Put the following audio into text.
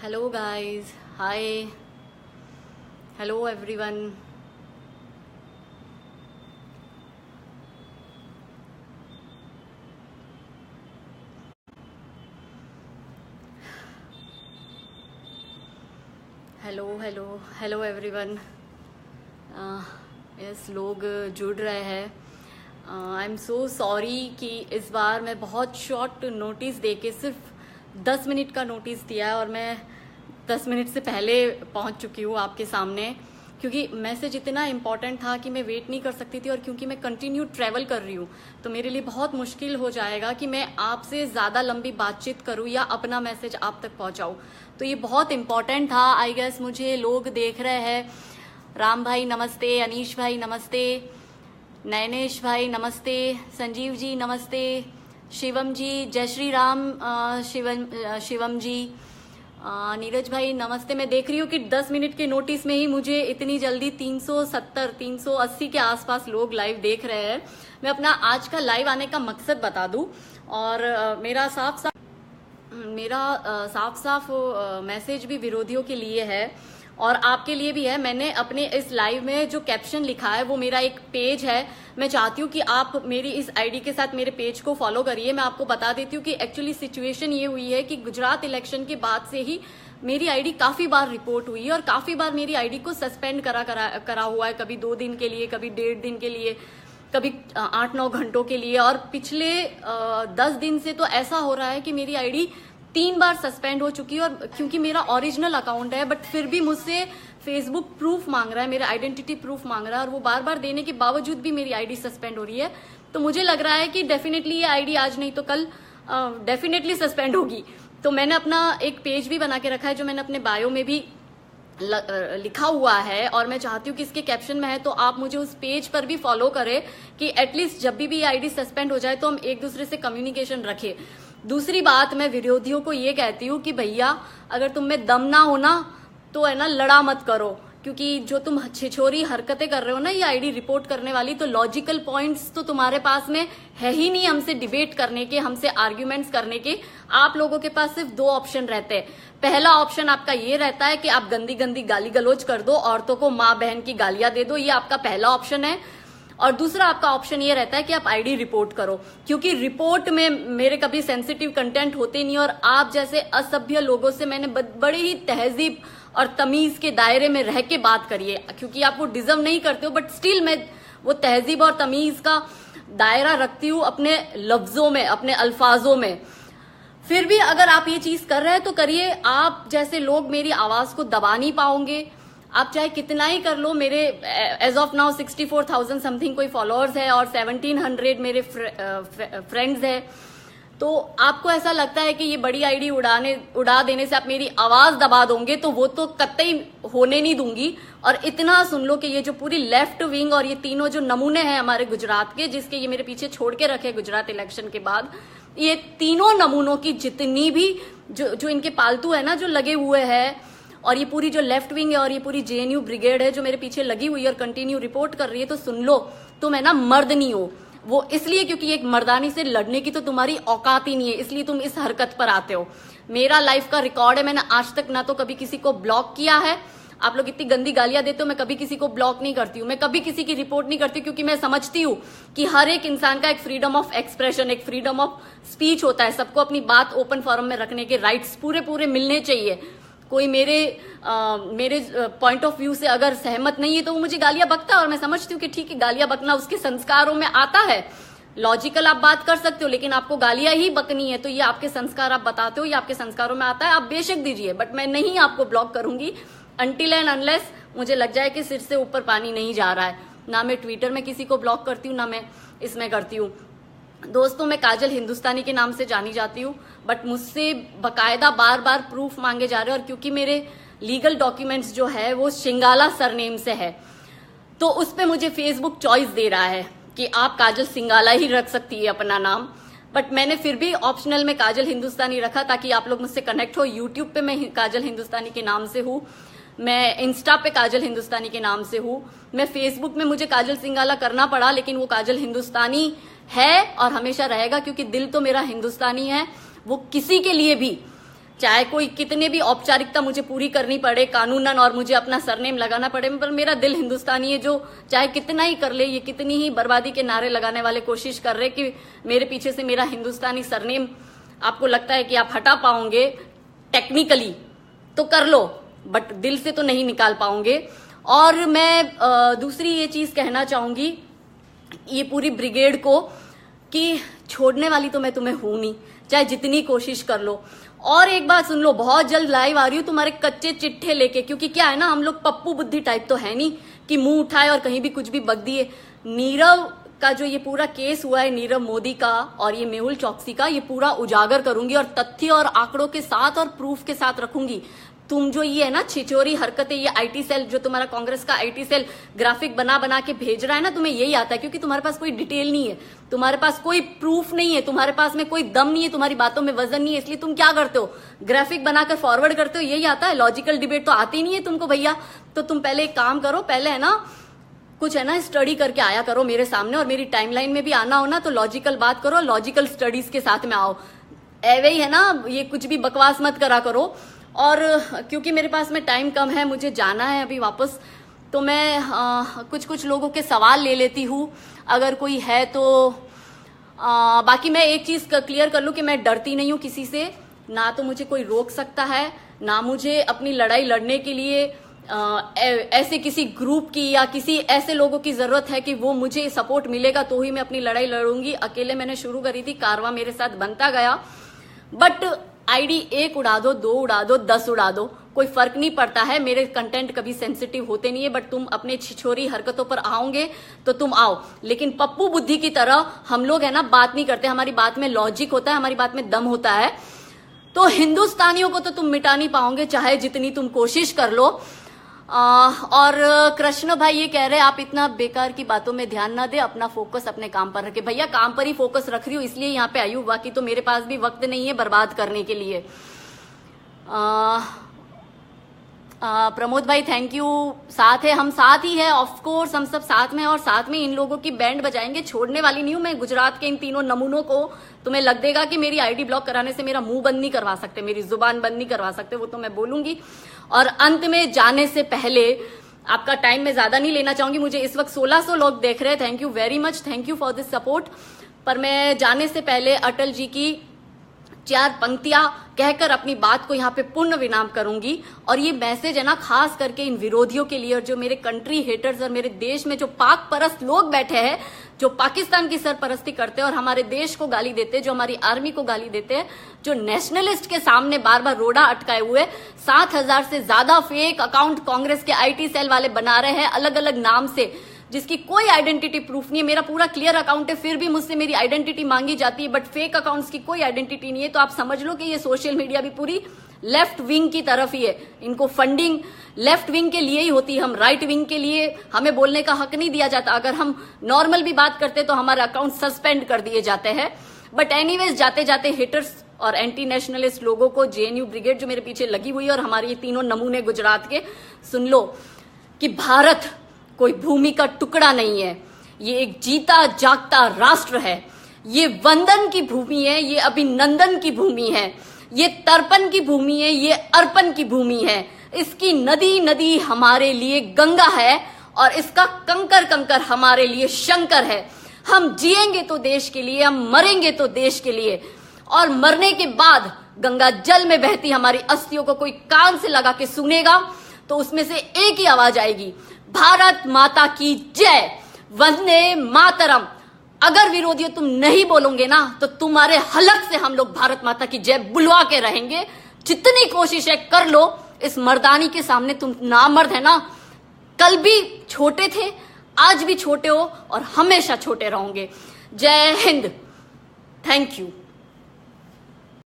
Hello guys, hi, hello everyone. Hello everyone. Yes, लोग जुड़ रहे हैं. आई एम सो सॉरी कि इस बार मैं बहुत शॉर्ट नोटिस देके सिर्फ 10 मिनट का नोटिस दिया है और मैं 10 मिनट से पहले पहुंच चुकी हूँ आपके सामने, क्योंकि मैसेज इतना इम्पॉर्टेंट था कि मैं वेट नहीं कर सकती थी. और क्योंकि मैं कंटिन्यू ट्रैवल कर रही हूँ तो मेरे लिए बहुत मुश्किल हो जाएगा कि मैं आपसे ज़्यादा लंबी बातचीत करूँ या अपना मैसेज आप तक पहुँचाऊँ. तो ये बहुत इम्पॉर्टेंट था. आई गेस मुझे लोग देख रहे हैं. राम भाई नमस्ते, अनीश भाई नमस्ते, नयनेश भाई नमस्ते, संजीव जी नमस्ते, शिवम जी, जय श्री राम. शिवम जी, नीरज भाई नमस्ते. मैं देख रही हूँ कि 10 मिनट के नोटिस में ही मुझे इतनी जल्दी 370 380 के आसपास लोग लाइव देख रहे हैं. मैं अपना आज का लाइव आने का मकसद बता दूं और मेरा साफ साफ मैसेज भी विरोधियों के लिए है और आपके लिए भी है. मैंने अपने इस लाइव में जो कैप्शन लिखा है वो मेरा एक पेज है. मैं चाहती हूँ कि आप मेरी इस आईडी के साथ मेरे पेज को फॉलो करिए. मैं आपको बता देती हूँ कि एक्चुअली सिचुएशन ये हुई है कि गुजरात इलेक्शन के बाद से ही मेरी आईडी काफी बार रिपोर्ट हुई है और काफी बार मेरी आईडी को सस्पेंड करा हुआ है. कभी 2 दिन के लिए, कभी 1.5 दिन के लिए, कभी 8-9 घंटों के लिए. और पिछले 10 दिन से तो ऐसा हो रहा है कि मेरी आईडी 3 बार सस्पेंड हो चुकी है. और क्योंकि मेरा ओरिजिनल अकाउंट है बट फिर भी मुझसे फेसबुक प्रूफ मांग रहा है, मेरा आइडेंटिटी प्रूफ मांग रहा है और वो बार बार देने के बावजूद भी मेरी आईडी सस्पेंड हो रही है. तो मुझे लग रहा है कि डेफिनेटली ये आईडी आज नहीं तो कल डेफिनेटली सस्पेंड होगी. तो मैंने अपना एक पेज भी बना के रखा है जो मैंने अपने बायो में भी लिखा हुआ है और मैं चाहती हूँ कि इसके कैप्शन में है तो आप मुझे उस पेज पर भी फॉलो करें कि एटलीस्ट जब भी आईडी सस्पेंड हो जाए तो हम एक दूसरे से कम्युनिकेशन रखें. दूसरी बात, मैं विरोधियों को ये कहती हूँ कि भैया अगर तुम में दम ना हो ना तो है ना लड़ा मत करो, क्योंकि जो तुम छिछोरी हरकतें कर रहे हो ना ये आईडी रिपोर्ट करने वाली, तो लॉजिकल पॉइंट्स तो तुम्हारे पास में है ही नहीं हमसे डिबेट करने के, हमसे आर्ग्यूमेंट्स करने के. आप लोगों के पास सिर्फ 2 ऑप्शन रहते हैं. पहला ऑप्शन आपका ये रहता है कि आप गंदी गंदी गाली गलौज कर दो, औरतों को माँ बहन की गालियां दे दो, ये आपका पहला ऑप्शन है. और दूसरा आपका ऑप्शन ये रहता है कि आप आईडी रिपोर्ट करो, क्योंकि रिपोर्ट में मेरे कभी सेंसिटिव कंटेंट होते नहीं और आप जैसे असभ्य लोगों से मैंने बड़ी ही तहजीब और तमीज के दायरे में रह के बात करी है. क्योंकि आप वो डिजर्व नहीं करते हो बट स्टिल मैं वो तहजीब और तमीज का दायरा रखती हूँ अपने लफ्जों में, अपने अल्फाजों में. फिर भी अगर आप ये चीज कर रहे हैं तो करिए. आप जैसे लोग मेरी आवाज को दबा नहीं पाओगे. आप चाहे कितना ही कर लो. मेरे एज ऑफ नाउ 64,000 समथिंग कोई फॉलोअर्स है और 1700 मेरे फ्रेंड्स है. तो आपको ऐसा लगता है कि ये बड़ी आईडी उड़ा देने से आप मेरी आवाज दबा दोगे, तो वो तो कतई होने नहीं दूंगी. और इतना सुन लो कि ये जो पूरी लेफ्ट विंग और ये तीनों जो नमूने हैं हमारे गुजरात के, जिसके ये मेरे पीछे छोड़ के रखे गुजरात इलेक्शन के बाद, ये तीनों नमूनों की जितनी भी जो इनके पालतू है ना जो लगे हुए हैं, और ये पूरी जो लेफ्ट विंग है और ये पूरी जेएनयू ब्रिगेड है जो मेरे पीछे लगी हुई है और कंटिन्यू रिपोर्ट कर रही है, तो सुन लो, तुम है ना मर्द नहीं हो. वो इसलिए क्योंकि एक मर्दानी से लड़ने की तो तुम्हारी औकात ही नहीं है, इसलिए तुम इस हरकत पर आते हो. मेरा लाइफ का रिकॉर्ड है, मैंने आज तक ना तो कभी किसी को ब्लॉक किया है. आप लोग इतनी गंदी गालियां देते हो, मैं कभी किसी को ब्लॉक नहीं करती हूँ, मैं कभी किसी की रिपोर्ट नहीं करती, क्योंकि मैं समझती हूँ कि हर एक इंसान का एक फ्रीडम ऑफ एक्सप्रेशन, एक फ्रीडम ऑफ स्पीच होता है. सबको अपनी बात ओपन फोरम में रखने के राइट्स पूरे मिलने चाहिए. कोई मेरे पॉइंट ऑफ व्यू से अगर सहमत नहीं है तो वो मुझे गालियां बकता है और मैं समझती हूँ कि ठीक है, गालियां बकना उसके संस्कारों में आता है. लॉजिकल आप बात कर सकते हो लेकिन आपको गालियां ही बकनी है तो ये आपके संस्कार, आप बताते हो ये आपके संस्कारों में आता है, आप बेशक दीजिए. बट मैं नहीं आपको ब्लॉक करूंगी अनटिल एंड अनलेस मुझे लग जाए कि सिर से ऊपर पानी नहीं जा रहा है. ना मैं ट्विटर में किसी को ब्लॉक करती हूँ, ना मैं इसमें करती हूँ. दोस्तों, मैं काजल हिंदुस्तानी के नाम से जानी जाती हूँ बट मुझसे बकायदा बार बार प्रूफ मांगे जा रहे हैं. और क्योंकि मेरे लीगल डॉक्यूमेंट्स जो है वो सिंगाला सरनेम से है, तो उस पर मुझे फेसबुक चॉइस दे रहा है कि आप काजल सिंगाला ही रख सकती है अपना नाम. बट मैंने फिर भी ऑप्शनल में काजल हिंदुस्तानी रखा ताकि आप लोग मुझसे कनेक्ट हो. यूट्यूब पे मैं काजल हिंदुस्तानी के नाम से हूँ, मैं इंस्टा पे काजल हिंदुस्तानी के नाम से हूँ, मैं फेसबुक में मुझे काजल सिंगाला करना पड़ा लेकिन वो काजल हिंदुस्तानी है और हमेशा रहेगा, क्योंकि दिल तो मेरा हिंदुस्तानी है. वो किसी के लिए भी चाहे कोई कितने भी औपचारिकता मुझे पूरी करनी पड़े कानूनन और मुझे अपना सरनेम लगाना पड़े, पर मेरा दिल हिंदुस्तानी है। जो चाहे कितना ही कर ले, ये कितनी ही बर्बादी के नारे लगाने वाले कोशिश कर रहे कि मेरे पीछे से मेरा हिंदुस्तानी सरनेम आपको लगता है कि आप हटा पाओगे टेक्निकली तो कर लो, बट दिल से तो नहीं निकाल पाओगे। और मैं दूसरी ये चीज कहना चाहूंगी ये पूरी ब्रिगेड को कि छोड़ने वाली तो मैं तुम्हें हूं नहीं, चाहे जितनी कोशिश कर लो। और एक बात सुन लो, बहुत जल्द लाइव आ रही हूं तुम्हारे कच्चे चिट्ठे लेके, क्योंकि क्या है ना, हम लोग पप्पू बुद्धि टाइप तो है नहीं कि मुंह उठाए और कहीं भी कुछ भी बक दिए। नीरव का जो ये पूरा केस हुआ है, नीरव मोदी का और ये मेहुल चौकसी का, ये पूरा उजागर करूंगी और तथ्य और आंकड़ों के साथ और प्रूफ के साथ रखूंगी। तुम जो ये है ना छिचोरी हरकतें, ये आईटी सेल जो तुम्हारा कांग्रेस का आईटी सेल ग्राफिक बना बना के भेज रहा है ना, तुम्हें यही आता है क्योंकि तुम्हारे पास कोई डिटेल नहीं है, तुम्हारे पास कोई प्रूफ नहीं है, तुम्हारे पास में कोई दम नहीं है, तुम्हारी बातों में वजन नहीं है, इसलिए तुम क्या करते हो, ग्राफिक बनाकर फॉरवर्ड करते हो, यही आता है। लॉजिकल डिबेट तो आती नहीं है तुमको भैया। तो तुम पहले एक काम करो, पहले है ना कुछ है ना स्टडी करके आया करो मेरे सामने, और मेरी टाइमलाइन में भी आना हो ना तो लॉजिकल बात करो, लॉजिकल स्टडीज के साथ में आओ। ऐवे ही है ना, ये कुछ भी बकवास मत करा करो। और क्योंकि मेरे पास में टाइम कम है, मुझे जाना है अभी वापस, तो मैं कुछ लोगों के सवाल ले लेती हूँ अगर कोई है तो। बाकी मैं एक चीज क्लियर कर लूं कि मैं डरती नहीं हूं किसी से, ना तो मुझे कोई रोक सकता है, ना मुझे अपनी लड़ाई लड़ने के लिए ऐसे किसी ग्रुप की या किसी ऐसे लोगों की जरूरत है कि वो मुझे सपोर्ट मिलेगा तो ही मैं अपनी लड़ाई लड़ूंगी। अकेले मैंने शुरू करी थी, कारवां मेरे साथ बनता गया, बट आईडी 1 उड़ा दो, 2 उड़ा दो, 10 उड़ा दो, कोई फर्क नहीं पड़ता है। मेरे कंटेंट कभी सेंसिटिव होते नहीं है, बट तुम अपने छिछोरी हरकतों पर आओगे तो तुम आओ, लेकिन पप्पू बुद्धि की तरह हम लोग है ना बात नहीं करते। हमारी बात में लॉजिक होता है, हमारी बात में दम होता है। तो हिंदुस्तानियों को तो तुम मिटा नहीं पाओगे चाहे जितनी तुम कोशिश कर लो। और कृष्ण भाई ये कह रहे आप इतना बेकार की बातों में ध्यान ना दे, अपना फोकस अपने काम पर रखे। भैया काम पर ही फोकस रख रही हूँ, इसलिए यहाँ पे आई हूँ, बाकी तो मेरे पास भी वक्त नहीं है बर्बाद करने के लिए। प्रमोद भाई थैंक यू, साथ है, हम साथ ही है, ऑफ कोर्स हम सब साथ में, और साथ में इन लोगों की बैंड बजाएंगे। छोड़ने वाली नहीं हूं मैं। गुजरात के इन तीनों नमूनों को तुम्हें लग देगा कि मेरी आईडी ब्लॉक कराने से मेरा मुंह बंद नहीं करवा सकते, मेरी जुबान बंद नहीं करवा सकते, वो तो मैं बोलूंगी। और अंत में जाने से पहले आपका टाइम मैं ज्यादा नहीं लेना चाहूंगी, मुझे इस वक्त 1600 लोग देख रहे हैं, thank you very much, thank you for this support. पर मैं जाने से पहले अटल जी की 4 पंक्तियां कहकर अपनी बात को यहाँ पे पूर्ण विराम करूंगी। और ये मैसेज है ना खास करके इन विरोधियों के लिए, और जो मेरे कंट्री हेटर्स और मेरे देश में जो पाक परस्त लोग बैठे हैं, जो पाकिस्तान की सरपरस्ती करते हैं और हमारे देश को गाली देते हैं, जो हमारी आर्मी को गाली देते हैं, जो नेशनलिस्ट के सामने बार बार रोड़ा अटकाए हुए 7000 से ज्यादा फेक अकाउंट कांग्रेस के आईटी सेल वाले बना रहे हैं अलग अलग नाम से, जिसकी कोई आइडेंटिटी प्रूफ नहीं है। मेरा पूरा क्लियर अकाउंट है, फिर भी मुझसे मेरी आइडेंटिटी मांगी जाती है, बट फेक अकाउंट्स की कोई आइडेंटिटी नहीं है। तो आप समझ लो कि ये सोशल मीडिया भी पूरी लेफ्ट विंग की तरफ ही है, इनको फंडिंग लेफ्ट विंग के लिए ही होती है। हम राइट विंग के लिए हमें बोलने का हक नहीं दिया जाता। अगर हम नॉर्मल भी बात करते तो हमारे अकाउंट सस्पेंड कर दिए जाते हैं। बट एनीवेज जाते जाते हिटर्स और एंटी नेशनलिस्ट लोगों को, जेएनयू ब्रिगेड जो मेरे पीछे लगी हुई है और हमारे ये तीनों नमूने गुजरात के, सुन लो कि भारत कोई भूमि का टुकड़ा नहीं है, ये एक जीता जागता राष्ट्र है। ये वंदन की भूमि है, ये अभिनंदन की भूमि है, ये तर्पण की भूमि है, ये अर्पण की भूमि है। इसकी नदी नदी हमारे लिए गंगा है और इसका कंकर कंकर हमारे लिए शंकर है। हम जिएंगे तो देश के लिए, हम मरेंगे तो देश के लिए, और मरने के बाद गंगा जल में बहती हमारी अस्थियों को कोई कान से लगा के सुनेगा तो उसमें से एक ही आवाज आएगी, भारत माता की जय, वंदे मातरम। अगर विरोधियों तुम नहीं बोलोगे ना तो तुम्हारे हलक से हम लोग भारत माता की जय बुलवा के रहेंगे। जितनी कोशिश है कर लो, इस मर्दानी के सामने तुम नामर्द है ना। कल भी छोटे थे, आज भी छोटे हो और हमेशा छोटे रहोगे। जय हिंद, थैंक यू।